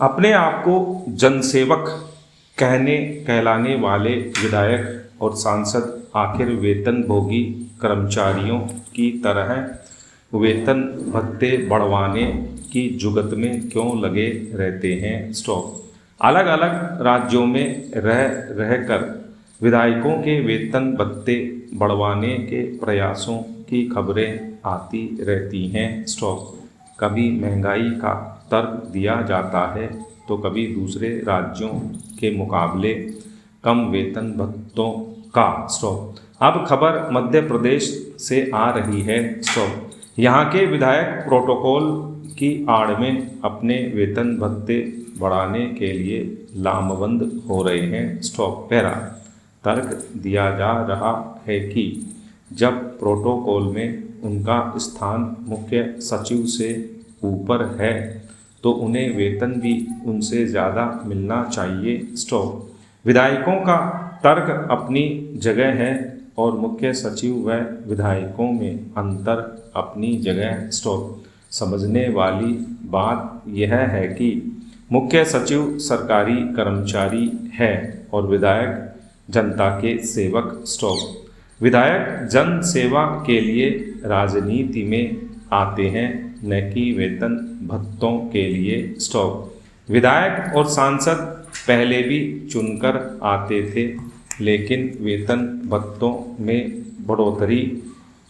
अपने आप को जनसेवक कहलाने वाले विधायक और सांसद आखिर वेतनभोगी कर्मचारियों की तरह वेतन भत्ते बढ़वाने की जुगत में क्यों लगे रहते हैं। स्टॉप। अलग अलग राज्यों में रहकर विधायकों के वेतन भत्ते बढ़वाने के प्रयासों की खबरें आती रहती हैं। स्टॉप। कभी महंगाई का तर्क दिया जाता है तो कभी दूसरे राज्यों के मुकाबले कम वेतन भत्तों का। स्टॉप। अब खबर मध्य प्रदेश से आ रही है। स्टॉप। यहाँ के विधायक प्रोटोकॉल की आड़ में अपने वेतन भत्ते बढ़ाने के लिए लामबंद हो रहे हैं। स्टॉप। पैरा। तर्क दिया जा रहा है कि जब प्रोटोकॉल में उनका स्थान मुख्य सचिव से ऊपर है तो उन्हें वेतन भी उनसे ज़्यादा मिलना चाहिए। स्टॉप। विधायकों का तर्क अपनी जगह है और मुख्य सचिव व विधायकों में अंतर अपनी जगह। स्टॉप। समझने वाली बात यह है कि मुख्य सचिव सरकारी कर्मचारी है और विधायक जनता के सेवक। स्टॉप। विधायक जन सेवा के लिए राजनीति में आते हैं न कि वेतन भत्तों के लिए। स्टॉप। विधायक और सांसद पहले भी चुनकर आते थे लेकिन वेतन भत्तों में बढ़ोतरी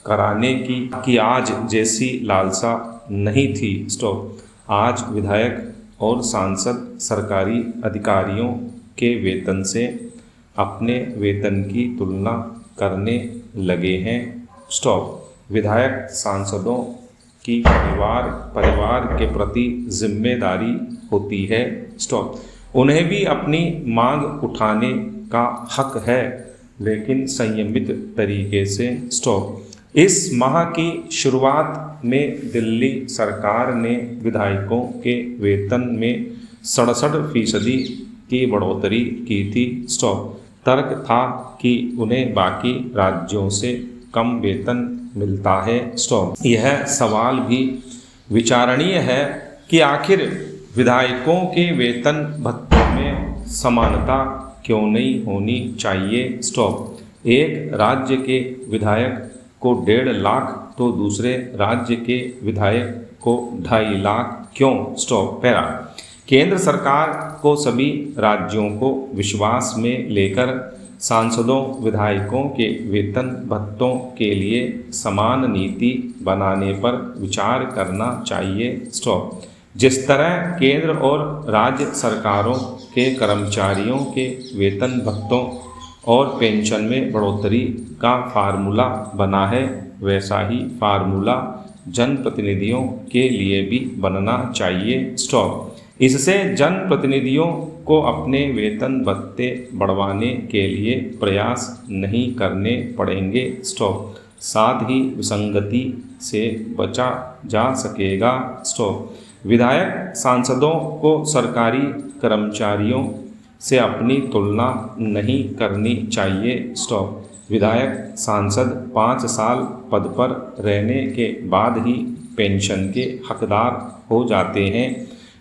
कराने की आज जैसी लालसा नहीं थी। स्टॉप। आज विधायक और सांसद सरकारी अधिकारियों के वेतन से अपने वेतन की तुलना करने लगे हैं। स्टॉप। विधायक सांसदों की परिवार के प्रति जिम्मेदारी होती है। स्टॉप। उन्हें भी अपनी मांग उठाने का हक है लेकिन संयमित तरीके से। स्टॉप। इस माह की शुरुआत में दिल्ली सरकार ने विधायकों के वेतन में 67% की बढ़ोतरी की थी। स्टॉप। तर्क था कि उन्हें बाकी राज्यों से कम वेतन मिलता है। स्टॉप। यह सवाल भी विचारणीय है कि आखिर विधायकों के वेतन भत्तों में समानता क्यों नहीं होनी चाहिए। स्टॉप। एक राज्य के विधायक को 1.5 लाख तो दूसरे राज्य के विधायक को 2.5 लाख क्यों। स्टॉप। पैरा। केंद्र सरकार को सभी राज्यों को विश्वास में लेकर सांसदों विधायकों के वेतन भत्तों के लिए समान नीति बनाने पर विचार करना चाहिए। स्टॉप। जिस तरह केंद्र और राज्य सरकारों के कर्मचारियों के वेतन भत्तों और पेंशन में बढ़ोतरी का फार्मूला बना है वैसा ही फार्मूला जनप्रतिनिधियों के लिए भी बनना चाहिए। स्टॉप। इससे जनप्रतिनिधियों को अपने वेतन भत्ते बढ़वाने के लिए प्रयास नहीं करने पड़ेंगे। स्टॉप। साथ ही विसंगति से बचा जा सकेगा। स्टॉप। विधायक सांसदों को सरकारी कर्मचारियों से अपनी तुलना नहीं करनी चाहिए। स्टॉप। विधायक सांसद 5 साल पद पर रहने के बाद ही पेंशन के हकदार हो जाते हैं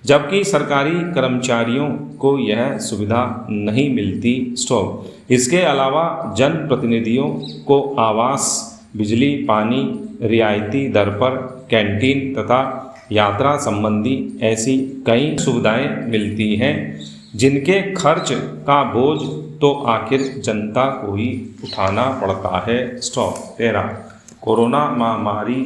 जबकि सरकारी कर्मचारियों को यह सुविधा नहीं मिलती। स्टॉप। इसके अलावा जनप्रतिनिधियों को आवास, बिजली, पानी, रियायती दर पर कैंटीन तथा यात्रा संबंधी ऐसी कई सुविधाएं मिलती हैं जिनके खर्च का बोझ तो आखिर जनता को ही उठाना पड़ता है। स्टॉप। 13। कोरोना महामारी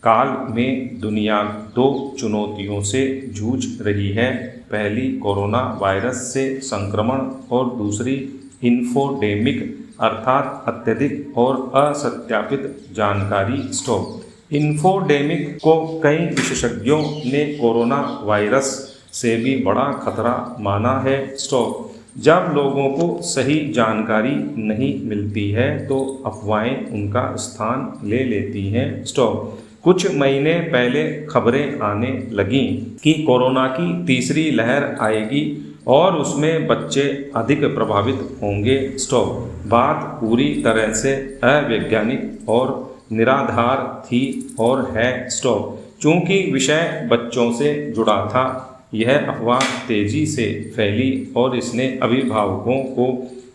काल में दुनिया 2 चुनौतियों से जूझ रही है। पहली कोरोना वायरस से संक्रमण और दूसरी इन्फोडेमिक अर्थात अत्यधिक और असत्यापित जानकारी। स्टॉप। इन्फोडेमिक को कई विशेषज्ञों ने कोरोना वायरस से भी बड़ा खतरा माना है। स्टॉप। जब लोगों को सही जानकारी नहीं मिलती है तो अफवाहें उनका स्थान ले लेती हैं। स्टॉप। कुछ महीने पहले खबरें आने लगीं कि कोरोना की तीसरी लहर आएगी और उसमें बच्चे अधिक प्रभावित होंगे। स्टॉप। बात पूरी तरह से अवैज्ञानिक और निराधार थी और है। स्टॉप। चूंकि विषय बच्चों से जुड़ा था यह अफवाह तेजी से फैली और इसने अभिभावकों को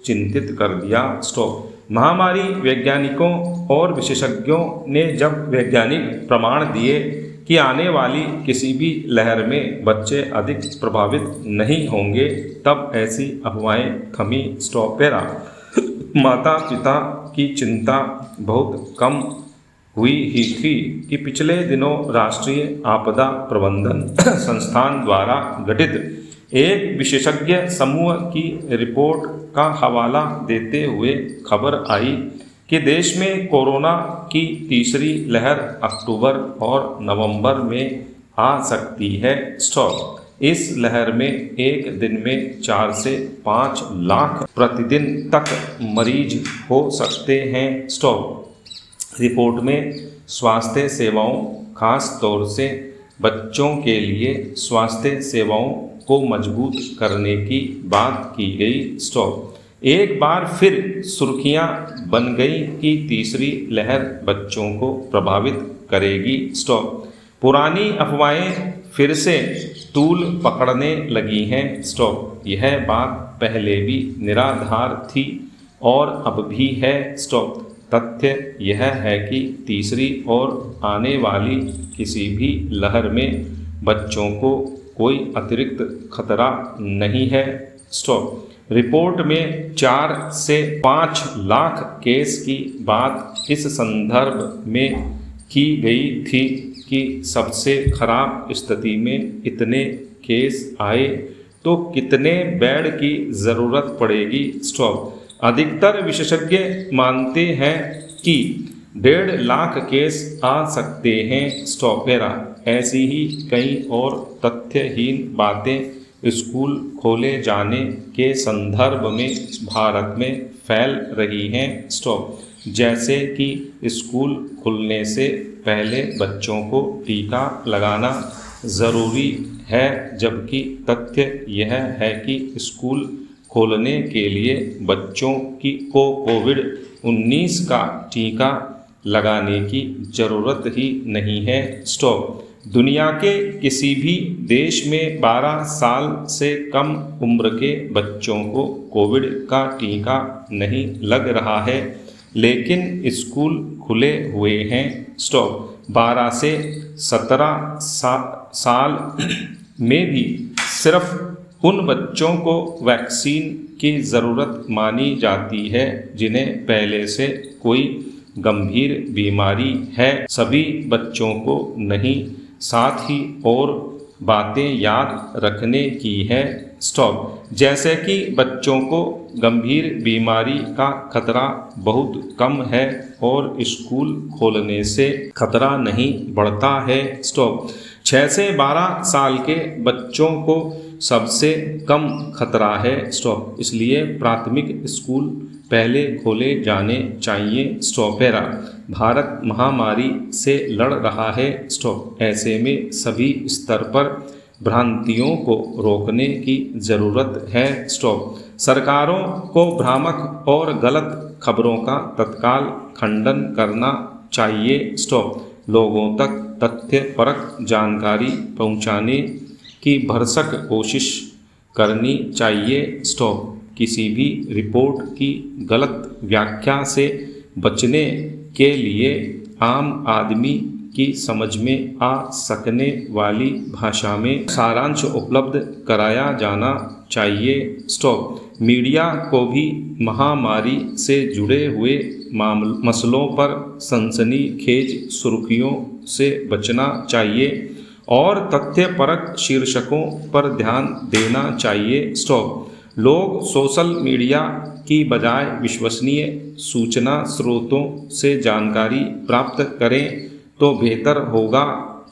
चिंतित कर दिया। स्टॉप। महामारी वैज्ञानिकों और विशेषज्ञों ने जब वैज्ञानिक प्रमाण दिए कि आने वाली किसी भी लहर में बच्चे अधिक प्रभावित नहीं होंगे, तब ऐसी अफवाहें थमी। Stop para. माता पिता की चिंता बहुत कम हुई ही थी कि पिछले दिनों राष्ट्रीय आपदा प्रबंधन संस्थान द्वारा गठित एक विशेषज्ञ समूह की रिपोर्ट का हवाला देते हुए खबर आई कि देश में कोरोना की तीसरी लहर अक्टूबर और नवंबर में आ सकती है। स्टॉप। इस लहर में एक दिन में 4 से 5 लाख प्रतिदिन तक मरीज हो सकते हैं। स्टॉप। रिपोर्ट में स्वास्थ्य सेवाओं, खास तौर से बच्चों के लिए स्वास्थ्य सेवाओं को मजबूत करने की बात की गई। स्टॉप। एक बार फिर सुर्खियां बन गई कि तीसरी लहर बच्चों को प्रभावित करेगी। स्टॉप। पुरानी अफवाहें फिर से तूल पकड़ने लगी हैं। स्टॉप। यह बात पहले भी निराधार थी और अब भी है। स्टॉप। तथ्य यह है कि तीसरी और आने वाली किसी भी लहर में बच्चों को कोई अतिरिक्त खतरा नहीं है। स्टॉप। रिपोर्ट में 4 से 5 लाख केस की बात इस संदर्भ में की गई थी कि सबसे खराब स्थिति में इतने केस आए तो कितने बेड की ज़रूरत पड़ेगी। स्टॉप। अधिकतर विशेषज्ञ मानते हैं कि 1.5 लाख केस आ सकते हैं। स्टॉप। ऐसी ही कई और तथ्यहीन बातें स्कूल खोले जाने के संदर्भ में भारत में फैल रही हैं। स्टॉप। जैसे कि स्कूल खुलने से पहले बच्चों को टीका लगाना ज़रूरी है, जबकि तथ्य यह है कि स्कूल खोलने के लिए बच्चों को कोविड-19 का टीका लगाने की ज़रूरत ही नहीं है। स्टॉप। दुनिया के किसी भी देश में 12 साल से कम उम्र के बच्चों को कोविड का टीका नहीं लग रहा है, लेकिन स्कूल खुले हुए हैं। स्टॉप। 12 से 17 साल में भी सिर्फ उन बच्चों को वैक्सीन की ज़रूरत मानी जाती है जिन्हें पहले से कोई गंभीर बीमारी है, सभी बच्चों को नहीं। साथ ही और बातें याद रखने की है। स्टॉप। जैसे कि बच्चों को गंभीर बीमारी का खतरा बहुत कम है और स्कूल खोलने से खतरा नहीं बढ़ता है। स्टॉप। 6 से 12 साल के बच्चों को सबसे कम खतरा है। स्टॉप। इसलिए प्राथमिक स्कूल पहले खोले जाने चाहिए। स्टॉप। भारत महामारी से लड़ रहा है। स्टॉप। ऐसे में सभी स्तर पर भ्रांतियों को रोकने की ज़रूरत है। स्टॉप। सरकारों को भ्रामक और गलत खबरों का तत्काल खंडन करना चाहिए। स्टॉप। लोगों तक तथ्यपरक जानकारी पहुंचाने की भरसक कोशिश करनी चाहिए। स्टॉप। किसी भी रिपोर्ट की गलत व्याख्या से बचने के लिए आम आदमी की समझ में आ सकने वाली भाषा में सारांश उपलब्ध कराया जाना चाहिए। स्टॉप। मीडिया को भी महामारी से जुड़े हुए मसलों पर सनसनीखेज सुर्खियों से बचना चाहिए और तथ्यपरक शीर्षकों पर ध्यान देना चाहिए। स्टॉप। लोग सोशल मीडिया की बजाय विश्वसनीय सूचना स्रोतों से जानकारी प्राप्त करें तो बेहतर होगा।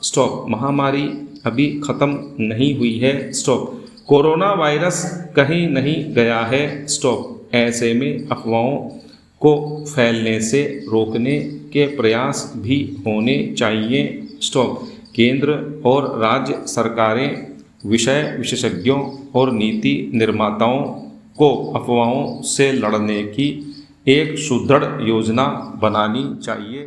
स्टॉप। महामारी अभी ख़त्म नहीं हुई है। स्टॉप। कोरोना वायरस कहीं नहीं गया है। स्टॉप। ऐसे में अफवाहों को फैलने से रोकने के प्रयास भी होने चाहिए। स्टॉप। केंद्र और राज्य सरकारें विषय विशेषज्ञों और नीति निर्माताओं को अफवाहों से लड़ने की एक सुदृढ़ योजना बनानी चाहिए।